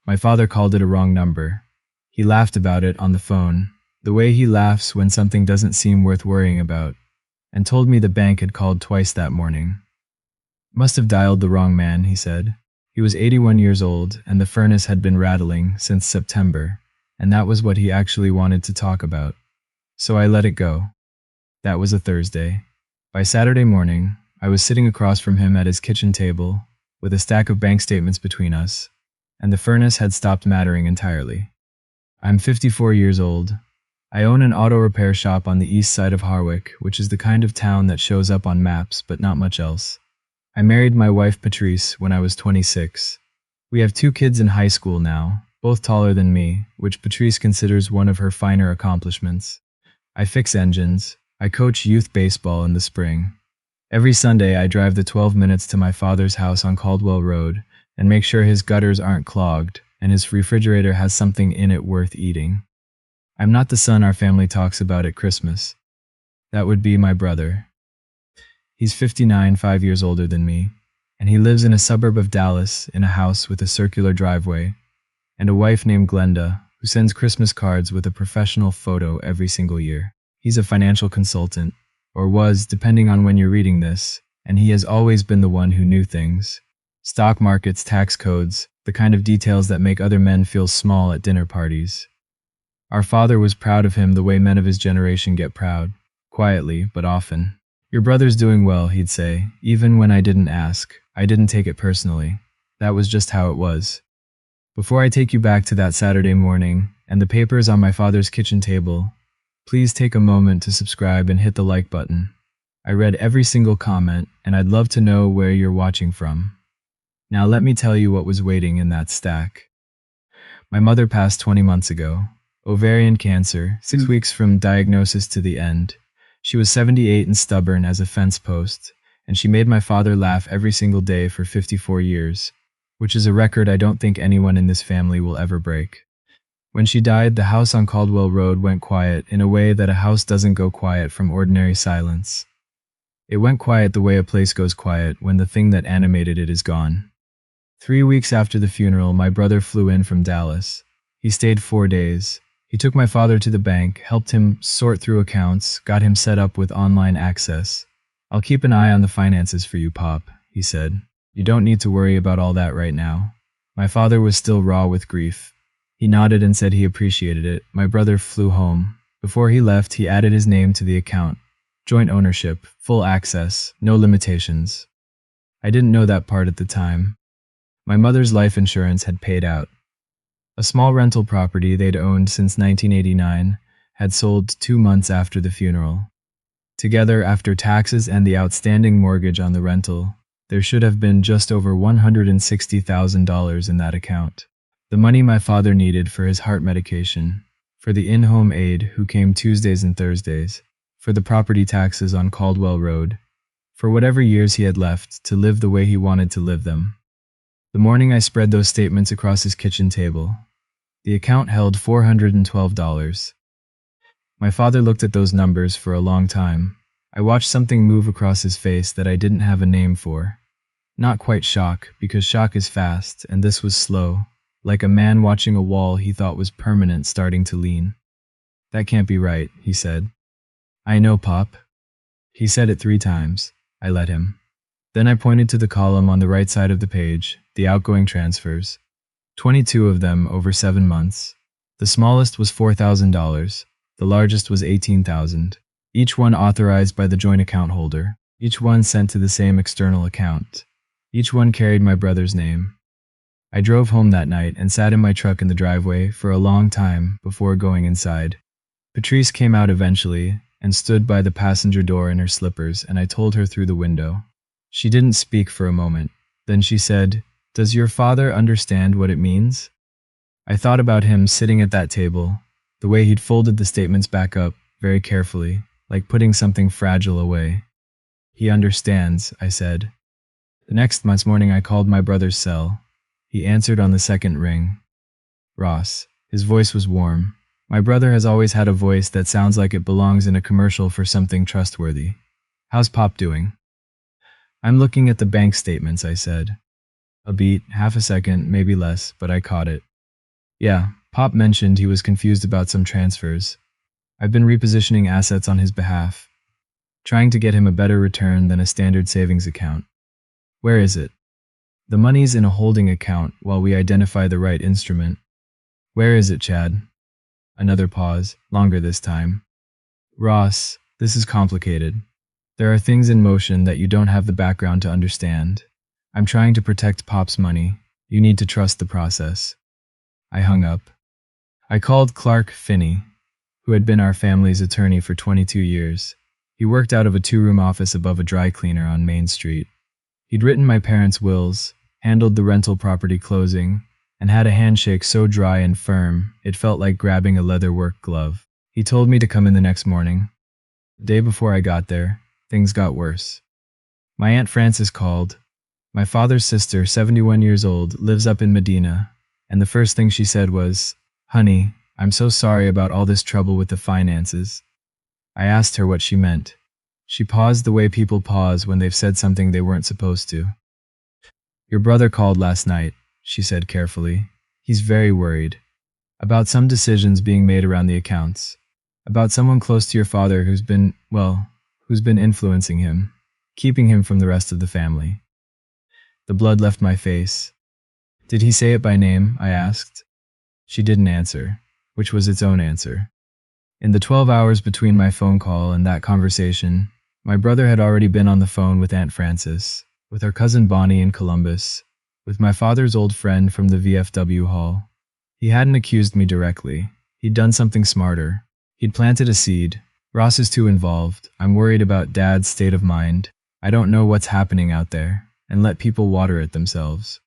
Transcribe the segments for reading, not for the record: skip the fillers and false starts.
My father called it a wrong number. He laughed about it on the phone, the way he laughs when something doesn't seem worth worrying about, and told me the bank had called twice that morning. Must have dialed the wrong man, he said. He was 81 years old, and the furnace had been rattling since September, and that was what he actually wanted to talk about. So I let it go. That was a Thursday. By Saturday morning, I was sitting across from him at his kitchen table, with a stack of bank statements between us, and the furnace had stopped mattering entirely. I'm 54 years old. I own an auto repair shop on the east side of Harwick, which is the kind of town that shows up on maps, but not much else. I married my wife Patrice when I was 26. We have 2 kids in high school now, both taller than me, which Patrice considers one of her finer accomplishments. I fix engines. I coach youth baseball in the spring. Every Sunday I drive the 12 minutes to my father's house on Caldwell Road and make sure his gutters aren't clogged and his refrigerator has something in it worth eating. I'm not the son our family talks about at Christmas. That would be my brother. He's 59, 5 years older than me, and he lives in a suburb of Dallas in a house with a circular driveway and a wife named Glenda who sends Christmas cards with a professional photo every single year. He's a financial consultant, or was, depending on when you're reading this, and he has always been the one who knew things. Stock markets, tax codes, the kind of details that make other men feel small at dinner parties. Our father was proud of him the way men of his generation get proud, quietly, but often. Your brother's doing well, he'd say, even when I didn't ask. I didn't take it personally. That was just how it was. Before I take you back to that Saturday morning, and the papers on my father's kitchen table, please take a moment to subscribe and hit the like button. I read every single comment, and I'd love to know where you're watching from. Now let me tell you what was waiting in that stack. My mother passed 20 months ago. Ovarian cancer, 6 weeks from diagnosis to the end. She was 78 and stubborn as a fence post, and she made my father laugh every single day for 54 years, which is a record I don't think anyone in this family will ever break. When she died, the house on Caldwell Road went quiet in a way that a house doesn't go quiet from ordinary silence. It went quiet the way a place goes quiet when the thing that animated it is gone. 3 weeks after the funeral, my brother flew in from Dallas. He stayed 4 days. He took my father to the bank, helped him sort through accounts, got him set up with online access. "I'll keep an eye on the finances for you, Pop," he said. "You don't need to worry about all that right now." My father was still raw with grief. He nodded and said he appreciated it. My brother flew home. Before he left, he added his name to the account. Joint ownership, full access, no limitations. I didn't know that part at the time. My mother's life insurance had paid out. A small rental property they'd owned since 1989 had sold 2 months after the funeral. Together, after taxes and the outstanding mortgage on the rental, there should have been just over $160,000 in that account. The money my father needed for his heart medication, for the in-home aide who came Tuesdays and Thursdays, for the property taxes on Caldwell Road, for whatever years he had left to live the way he wanted to live them. The morning I spread those statements across his kitchen table, the account held $412. My father looked at those numbers for a long time. I watched something move across his face that I didn't have a name for. Not quite shock, because shock is fast, and this was slow, like a man watching a wall he thought was permanent starting to lean. "That can't be right," he said. "I know, Pop." He said it 3 times. I let him. Then I pointed to the column on the right side of the page, the outgoing transfers. 22 of them over 7 months. The smallest was $4,000. The largest was $18,000. Each one authorized by the joint account holder. Each one sent to the same external account. Each one carried my brother's name. I drove home that night and sat in my truck in the driveway for a long time before going inside. Patrice came out eventually and stood by the passenger door in her slippers, and I told her through the window. She didn't speak for a moment. Then she said, "Does your father understand what it means?" I thought about him sitting at that table, the way he'd folded the statements back up very carefully, like putting something fragile away. "He understands," I said. The next morning I called my brother's cell. He answered on the second ring. Ross. His voice was warm. My brother has always had a voice that sounds like it belongs in a commercial for something trustworthy. "How's Pop doing?" "I'm looking at the bank statements," I said. A beat, half a second, maybe less, but I caught it. Yeah, Pop mentioned he was confused about some transfers. I've been repositioning assets on his behalf, trying to get him a better return than a standard savings account. Where is it? The money's in a holding account while we identify the right instrument. Where is it, Chad? Another pause, longer this time. Ross, this is complicated. There are things in motion that you don't have the background to understand. I'm trying to protect Pop's money. You need to trust the process. I hung up. I called Clark Finney, who had been our family's attorney for 22 years. He worked out of a two-room office above a dry cleaner on Main Street. He'd written my parents' wills, handled the rental property closing, and had a handshake so dry and firm it felt like grabbing a leather work glove. He told me to come in the next morning. The day before I got there, things got worse. My Aunt Frances called. My father's sister, 71 years old, lives up in Medina, and the first thing she said was, "Honey, I'm so sorry about all this trouble with the finances." I asked her what she meant. She paused the way people pause when they've said something they weren't supposed to. "Your brother called last night," she said carefully. "He's very worried. About some decisions being made around the accounts. About someone close to your father who's been influencing him, keeping him from the rest of the family." The blood left my face. "Did he say it by name?" I asked. She didn't answer, which was its own answer. In the 12 hours between my phone call and that conversation, my brother had already been on the phone with Aunt Frances, with our cousin Bonnie in Columbus, with my father's old friend from the VFW hall. He hadn't accused me directly. He'd done something smarter. He'd planted a seed. "Ross is too involved. I'm worried about Dad's state of mind. I don't know what's happening out there," and let people water it themselves.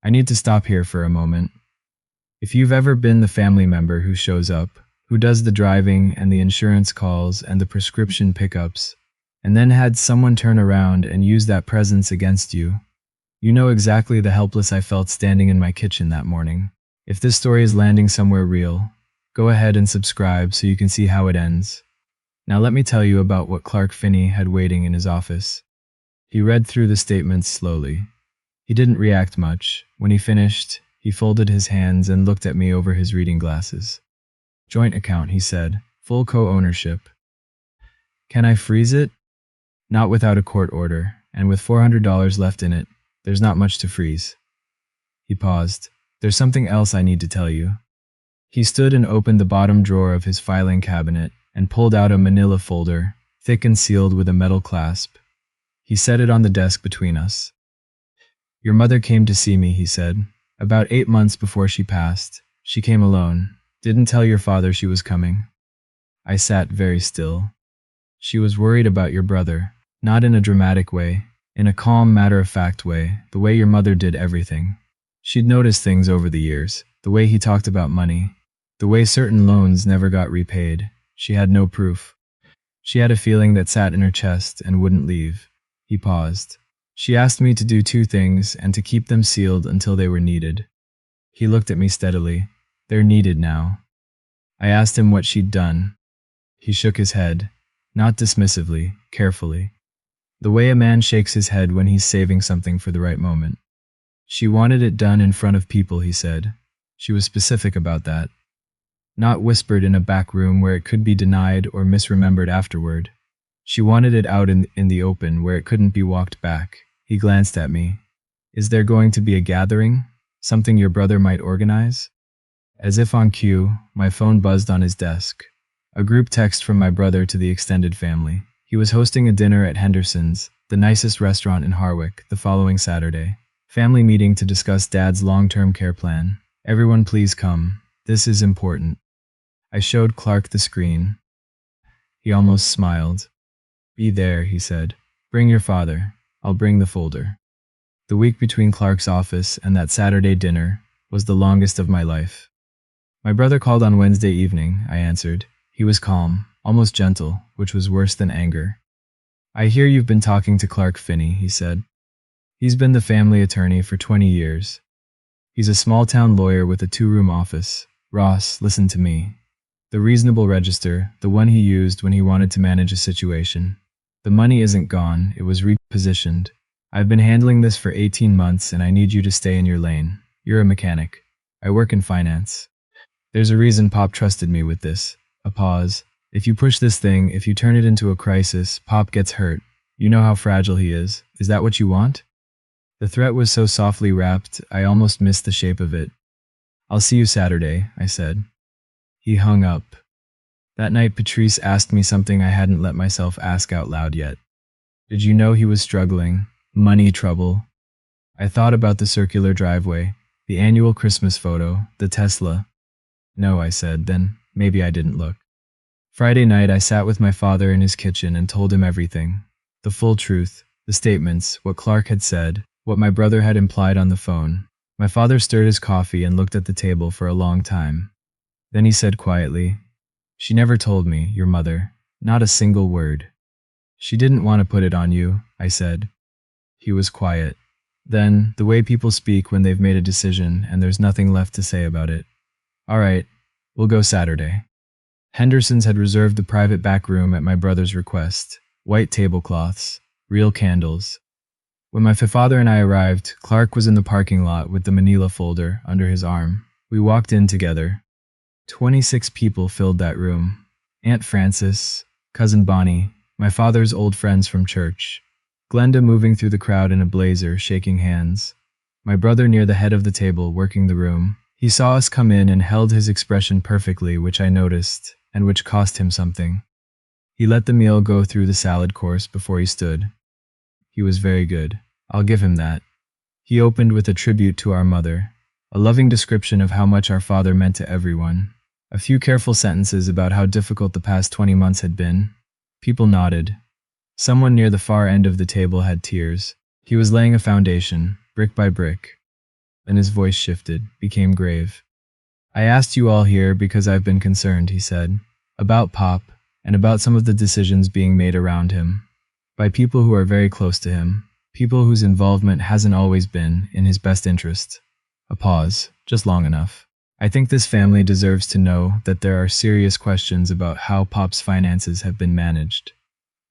I need to stop here for a moment. If you've ever been the family member who shows up, who does the driving and the insurance calls and the prescription pickups, and then had someone turn around and use that presence against you, you know exactly the helpless I felt standing in my kitchen that morning. If this story is landing somewhere real, go ahead and subscribe so you can see how it ends. Now let me tell you about what Clark Finney had waiting in his office. He read through the statements slowly. He didn't react much. When he finished, he folded his hands and looked at me over his reading glasses. "Joint account," he said. "Full co-ownership." "Can I freeze it?" "Not without a court order, and with $400 left in it, there's not much to freeze." He paused. "There's something else I need to tell you." He stood and opened the bottom drawer of his filing cabinet and pulled out a manila folder, thick and sealed with a metal clasp. He set it on the desk between us. "Your mother came to see me," he said. "About 8 months before she passed. She came alone. Didn't tell your father she was coming." I sat very still. "She was worried about your brother, not in a dramatic way, in a calm, matter-of-fact way, the way your mother did everything. She'd noticed things over the years, the way he talked about money, the way certain loans never got repaid. She had no proof. She had a feeling that sat in her chest and wouldn't leave." He paused. "She asked me to do 2 things and to keep them sealed until they were needed." He looked at me steadily. "They're needed now." I asked him what she'd done. He shook his head, not dismissively, carefully. The way a man shakes his head when he's saving something for the right moment. "She wanted it done in front of people," he said. "She was specific about that. Not whispered in a back room where it could be denied or misremembered afterward. She wanted it out in the open where it couldn't be walked back." He glanced at me. "Is there going to be a gathering? Something your brother might organize?" As if on cue, my phone buzzed on his desk. A group text from my brother to the extended family. He was hosting a dinner at Henderson's, the nicest restaurant in Harwick, the following Saturday. Family meeting to discuss Dad's long-term care plan. Everyone please come. This is important. I showed Clark the screen. He almost smiled. "Be there," he said. "Bring your father. I'll bring the folder." The week between Clark's office and that Saturday dinner was the longest of my life. "My brother called on Wednesday evening," I answered. He was calm, almost gentle, which was worse than anger. "I hear you've been talking to Clark Finney," he said. "He's been the family attorney for 20 years. He's a small-town lawyer with a 2-room office. Ross, listen to me. The reasonable register, the one he used when he wanted to manage a situation. The money isn't gone, it was repositioned. I've been handling this for 18 months and I need you to stay in your lane. You're a mechanic. I work in finance. There's a reason Pop trusted me with this. A pause. If you push this thing, if you turn it into a crisis, Pop gets hurt. You know how fragile he is. Is that what you want? The threat was so softly wrapped, I almost missed the shape of it. I'll see you Saturday, I said. He hung up. That night, Patrice asked me something I hadn't let myself ask out loud yet. Did you know he was struggling? Money trouble. I thought about the circular driveway, the annual Christmas photo, the Tesla. No, I said, then maybe I didn't look. Friday night, I sat with my father in his kitchen and told him everything. The full truth, the statements, what Clark had said, what my brother had implied on the phone. My father stirred his coffee and looked at the table for a long time. Then he said quietly, "She never told me, your mother, not a single word." "She didn't want to put it on you," I said. He was quiet. Then, the way people speak when they've made a decision and there's nothing left to say about it. "All right, we'll go Saturday." Henderson's had reserved the private back room at my brother's request. White tablecloths, real candles. When my father and I arrived, Clark was in the parking lot with the manila folder under his arm. We walked in together. 26 people filled that room. Aunt Frances, Cousin Bonnie, my father's old friends from church. Glenda moving through the crowd in a blazer, shaking hands. My brother near the head of the table, working the room. He saw us come in and held his expression perfectly, which I noticed, and which cost him something. He let the meal go through the salad course before he stood. He was very good. I'll give him that. He opened with a tribute to our mother, a loving description of how much our father meant to everyone. A few careful sentences about how difficult the past 20 months had been. People nodded. Someone near the far end of the table had tears. He was laying a foundation, brick by brick. Then his voice shifted, became grave. "I asked you all here because I've been concerned," he said, "about Pop, and about some of the decisions being made around him, by people who are very close to him, people whose involvement hasn't always been in his best interest." A pause, just long enough. "I think this family deserves to know that there are serious questions about how Pop's finances have been managed,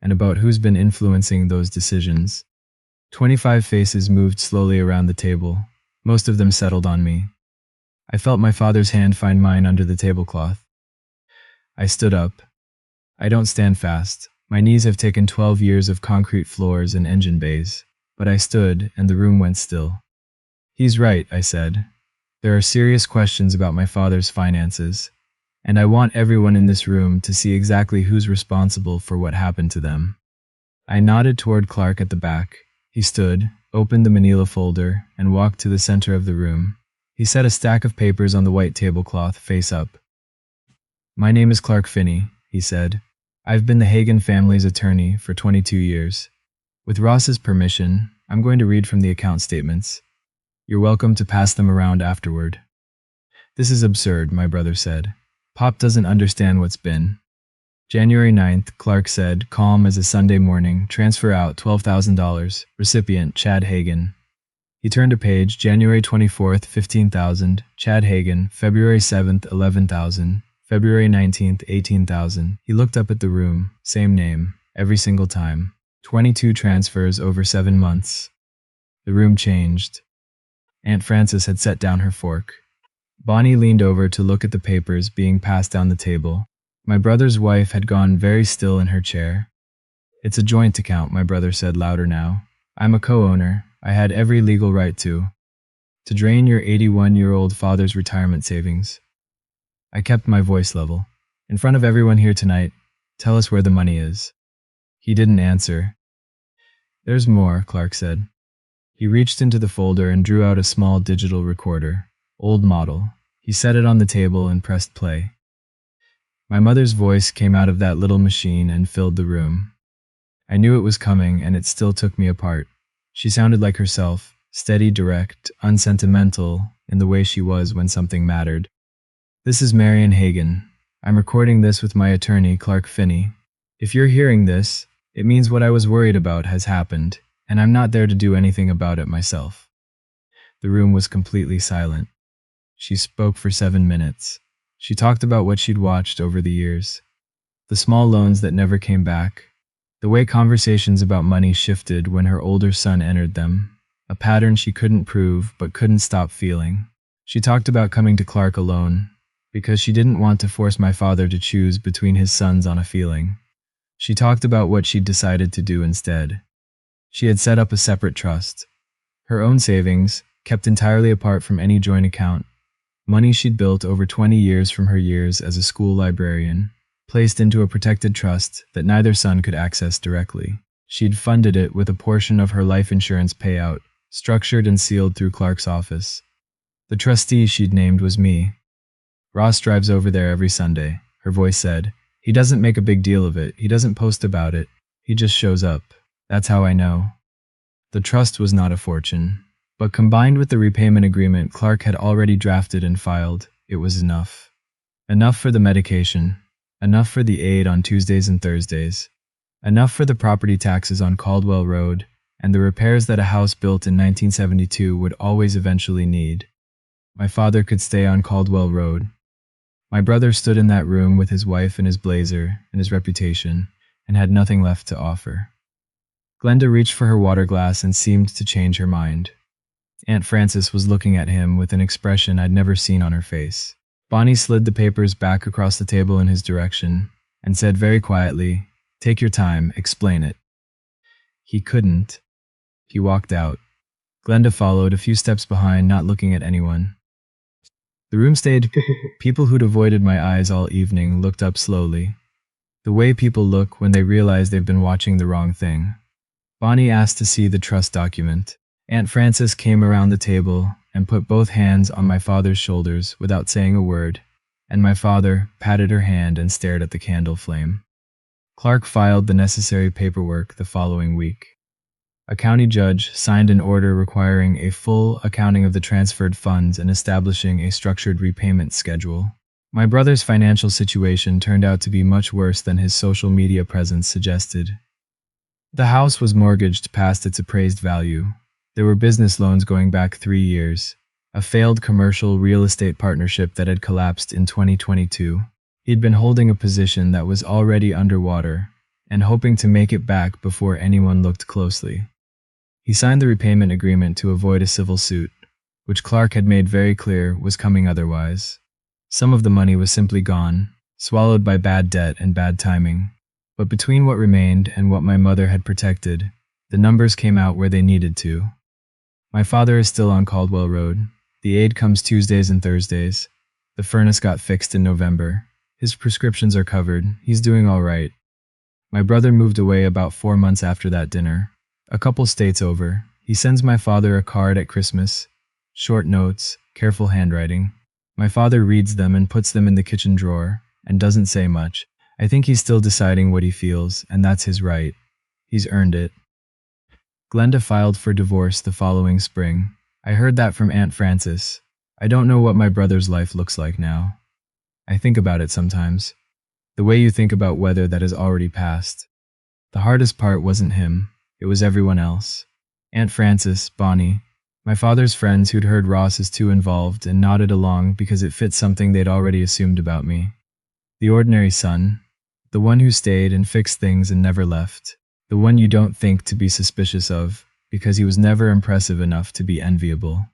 and about who's been influencing those decisions." 25 faces moved slowly around the table. Most of them settled on me. I felt my father's hand find mine under the tablecloth. I stood up. I don't stand fast. My knees have taken 12 years of concrete floors and engine bays. But I stood, and the room went still. "He's right," I said. "There are serious questions about my father's finances, and I want everyone in this room to see exactly who's responsible for what happened to them." I nodded toward Clark at the back. He stood, opened the manila folder, and walked to the center of the room. He set a stack of papers on the white tablecloth, face up. "My name is Clark Finney," he said. "I've been the Hagen family's attorney for 22 years. With Ross's permission, I'm going to read from the account statements. You're welcome to pass them around afterward." "This is absurd," my brother said. "Pop doesn't understand what's been." January 9th, Clark said, calm as a Sunday morning, transfer out $12,000, recipient Chad Hagen. He turned a page, January 24th, $15,000, Chad Hagen, February 7th, $11,000, February 19th, $18,000. He looked up at the room, same name, every single time. 22 transfers over 7 months. The room changed. Aunt Frances had set down her fork. Bonnie leaned over to look at the papers being passed down the table. My brother's wife had gone very still in her chair. "It's a joint account," my brother said louder now. "I'm a co-owner. I had every legal right to drain your 81-year-old father's retirement savings." I kept my voice level. "In front of everyone here tonight, tell us where the money is." He didn't answer. "There's more," Clark said. He reached into the folder and drew out a small digital recorder. Old model. He set it on the table and pressed play. My mother's voice came out of that little machine and filled the room. I knew it was coming, and it still took me apart. She sounded like herself, steady, direct, unsentimental in the way she was when something mattered. "This is Marion Hagen. I'm recording this with my attorney, Clark Finney. If you're hearing this, it means what I was worried about has happened, and I'm not there to do anything about it myself." The room was completely silent. She spoke for 7 minutes. She talked about what she'd watched over the years. The small loans that never came back. The way conversations about money shifted when her older son entered them. A pattern she couldn't prove but couldn't stop feeling. She talked about coming to Clark alone, because she didn't want to force my father to choose between his sons on a feeling. She talked about what she'd decided to do instead. She had set up a separate trust. Her own savings, kept entirely apart from any joint account. Money she'd built over 20 years from her years as a school librarian, placed into a protected trust that neither son could access directly. She'd funded it with a portion of her life insurance payout, structured and sealed through Clark's office. The trustee she'd named was me. Ross drives over there every Sunday, her voice said. He doesn't make a big deal of it, he doesn't post about it, he just shows up. That's how I know. The trust was not a fortune, but combined with the repayment agreement Clark had already drafted and filed, it was enough. Enough for the medication, enough for the aid on Tuesdays and Thursdays, enough for the property taxes on Caldwell Road, and the repairs that a house built in 1972 would always eventually need. My father could stay on Caldwell Road. My brother stood in that room with his wife and his blazer and his reputation, and had nothing left to offer. Glenda reached for her water glass and seemed to change her mind. Aunt Frances was looking at him with an expression I'd never seen on her face. Bonnie slid the papers back across the table in his direction and said very quietly, "Take your time, explain it." He couldn't. He walked out. Glenda followed, a few steps behind, not looking at anyone. The room stayed. People who'd avoided my eyes all evening looked up slowly. The way people look when they realize they've been watching the wrong thing. Bonnie asked to see the trust document. Aunt Frances came around the table and put both hands on my father's shoulders without saying a word, and my father patted her hand and stared at the candle flame. Clark filed the necessary paperwork the following week. A county judge signed an order requiring a full accounting of the transferred funds and establishing a structured repayment schedule. My brother's financial situation turned out to be much worse than his social media presence suggested. The house was mortgaged past its appraised value. There were business loans going back 3 years, a failed commercial real estate partnership that had collapsed in 2022. He'd been holding a position that was already underwater and hoping to make it back before anyone looked closely. He signed the repayment agreement to avoid a civil suit, which Clark had made very clear was coming otherwise. Some of the money was simply gone, swallowed by bad debt and bad timing. But between what remained and what my mother had protected, the numbers came out where they needed to. My father is still on Caldwell Road. The aid comes Tuesdays and Thursdays. The furnace got fixed in November. His prescriptions are covered. He's doing all right. My brother moved away about 4 months after that dinner. A couple states over. He sends my father a card at Christmas. Short notes, careful handwriting. My father reads them and puts them in the kitchen drawer, and doesn't say much. I think he's still deciding what he feels, and that's his right. He's earned it. Glenda filed for divorce the following spring. I heard that from Aunt Frances. I don't know what my brother's life looks like now. I think about it sometimes. The way you think about weather that has already passed. The hardest part wasn't him. It was everyone else. Aunt Frances, Bonnie, my father's friends who'd heard Ross is too involved and nodded along because it fit something they'd already assumed about me. The ordinary son, the one who stayed and fixed things and never left, the one you don't think to be suspicious of because he was never impressive enough to be enviable.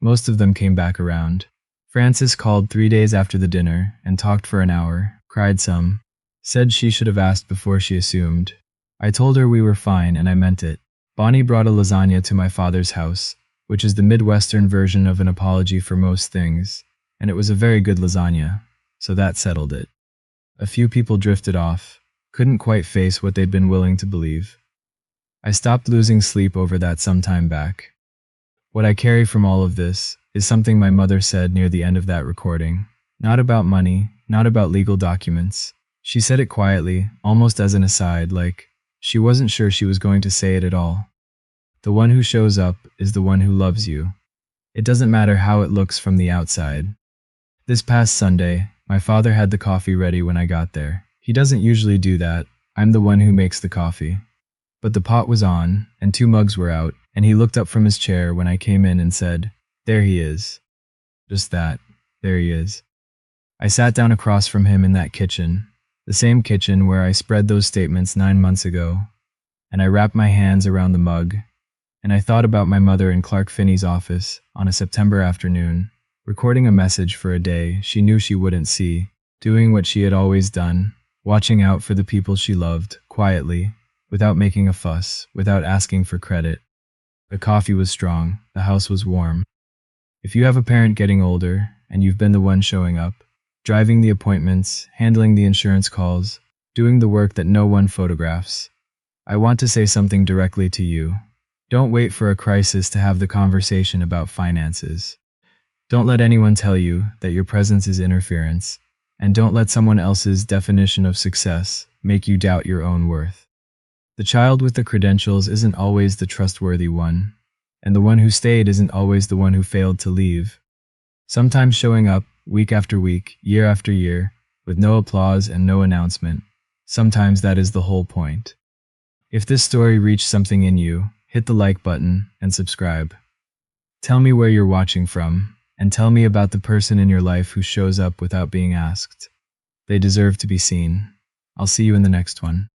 Most of them came back around. Frances called 3 days after the dinner and talked for an hour, cried some, said she should have asked before she assumed. I told her we were fine and I meant it. Bonnie brought a lasagna to my father's house, which is the Midwestern version of an apology for most things, and it was a very good lasagna, so that settled it. A few people drifted off, couldn't quite face what they'd been willing to believe. I stopped losing sleep over that some time back. What I carry from all of this is something my mother said near the end of that recording. Not about money, not about legal documents. She said it quietly, almost as an aside, like she wasn't sure she was going to say it at all. The one who shows up is the one who loves you. It doesn't matter how it looks from the outside. This past Sunday, my father had the coffee ready when I got there. He doesn't usually do that. I'm the one who makes the coffee. But the pot was on, and 2 mugs were out, and he looked up from his chair when I came in and said, "There he is." Just that. There he is. I sat down across from him in that kitchen, the same kitchen where I spread those statements 9 months ago, and I wrapped my hands around the mug, and I thought about my mother in Clark Finney's office on a September afternoon recording a message for a day she knew she wouldn't see, doing what she had always done, watching out for the people she loved, quietly, without making a fuss, without asking for credit. The coffee was strong, the house was warm. If you have a parent getting older, and you've been the one showing up, driving the appointments, handling the insurance calls, doing the work that no one photographs, I want to say something directly to you. Don't wait for a crisis to have the conversation about finances. Don't let anyone tell you that your presence is interference, and don't let someone else's definition of success make you doubt your own worth. The child with the credentials isn't always the trustworthy one, and the one who stayed isn't always the one who failed to leave. Sometimes showing up, week after week, year after year, with no applause and no announcement, sometimes that is the whole point. If this story reached something in you, hit the like button and subscribe. Tell me where you're watching from, and tell me about the person in your life who shows up without being asked. They deserve to be seen. I'll see you in the next one.